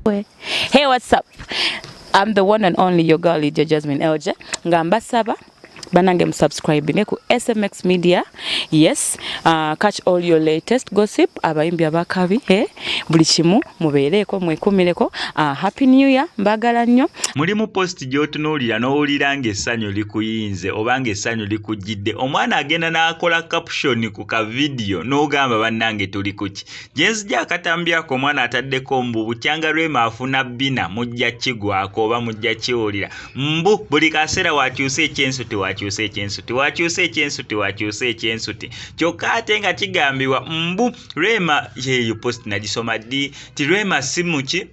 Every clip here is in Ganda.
boy. Hey, what's up? I'm the one and only your girl, Lydia Jasmine Elje. Ngamba saba. Banange subscribing ku SMX Media. Yes, catch all your latest gossip abayimbi abakabi buli kimu mubeereko mwekumireko. Happy New Year mbagala nnyo. Muri mu post gy'otunuulira n'owulira ng'essanyu likuyinze oba ng'essanyu likujjidde, omwana agenda n'akola caption ku ka video n'ogamba bannange tuli kuki. Gye nzija akatambyako omwana ataddeko mbu bukyanga Rema afuna Ebinna mujja kigwako oba mujja kiwulira. Mbu buli kaseera wakyusa ekyensuti wakyusa ekyensuti. Kyokka ate nga kigambibwa mbu Rema yeeyo post nagisoma ddi ti Rema simuki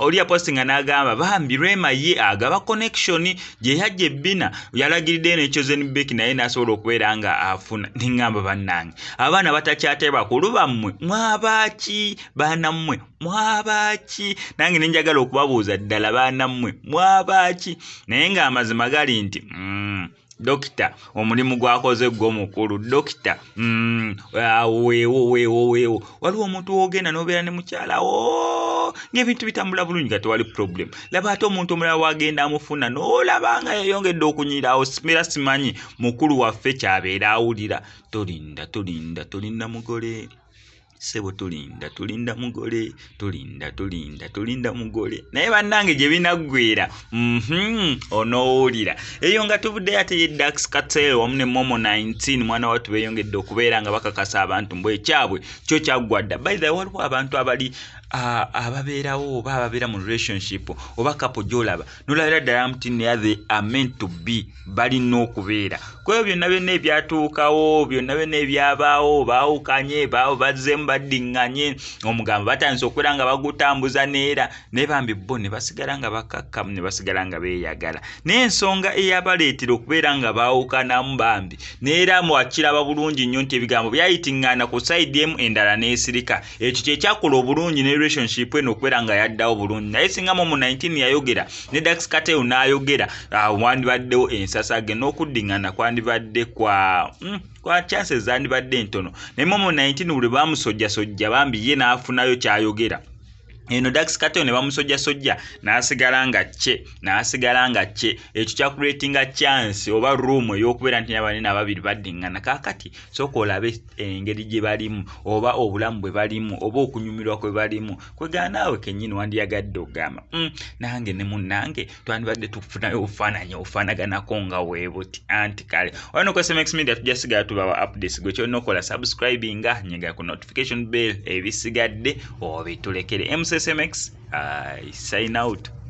oli aposti nga n'agamba bambi Rema ye agaba connection gye yajja Ebinna yalagiridde n'ekyo Zenbeki naye n'asobola okubeera nga afuna. Ningamba bannange abaana batakyateba kuluba mmwe mwabaki baana mmwe mwabaki nange nenjagala okubabuuza ddala baana mmwe mwabaki naye nga amazima gali nti Dokita omulimu gwakoze gwo mukulu dokita weewo waliwo omuntu wogenda n'obeera ne mukyala ng'ebintu bitambula bulungi nga tewali problem. Laba ate omuntu omulala wagenda amufuna n'olaba nga yayongedde okunyirawo simera simanyi mukulu waffe kyabeera awulira. Tolinda mugole sebo tulinda mugole tulinda mugole naye bannange gye binaggwera onoowulira eyo nga tuvudde ate ye Dax Katel wamu ne Momo 19 mwana wattu beeyongedde okubeera nga bakakasa abantu mbwe ekyabwe kyo kyaggwadda. By the way, waliwo abantu abali ababeerawo oba ababeera mu relationship oba couple gy'olaba n'olabira ddala muti they are meant to be balina okubeera kweyo byonna ebyatuukawo byonna ebyabaawo baawukanye bazzemu baddiŋŋanye omugamba batandise okubeera nga bagutambuza neera naye bambi bo ne basigala nga bakakkamu ne basigala nga beeyagala naye ensonga eyabaleetera okubeera nga baawukanamu bambi neera mwakiraba bulungi nnyo nti ebigambo byayitiŋŋaana ku sayidi emu endala n'esirika ekyo kye kyakola obulungi ne relationship eno okubeera nga yaddawo bulungi naye singa mu 19 yayogera ne Dax Katel n'ayogera wandibaddewo ensasage n'okuddiŋŋana kwandibadde kwa chances zandibadde ntono naye mu 19 buli bamusojjasojja bambi ye n'afunayo kyayogera. Eno Dax Katel ne bamusojjasojja n'asigala nga kye ekyo kya creatinga chance oba room ey'okubeera nti abanene ababiri baddiŋŋana kaakati sooka olabe engeri gye balimu oba obulamu bwe balimu oba okunyumirwa kwe balimu kwegana naawe kennyini wandiyagadde okugamba nange ne munnange twandibadde tufunayo obufaanaganako nga weebuti anti kale olina ku SMX Media tujja sigala tubawa updates gwe kyolina okukola subscribinga nyega ku notification bell ebisigadde obitulekere. SMX, I sign out.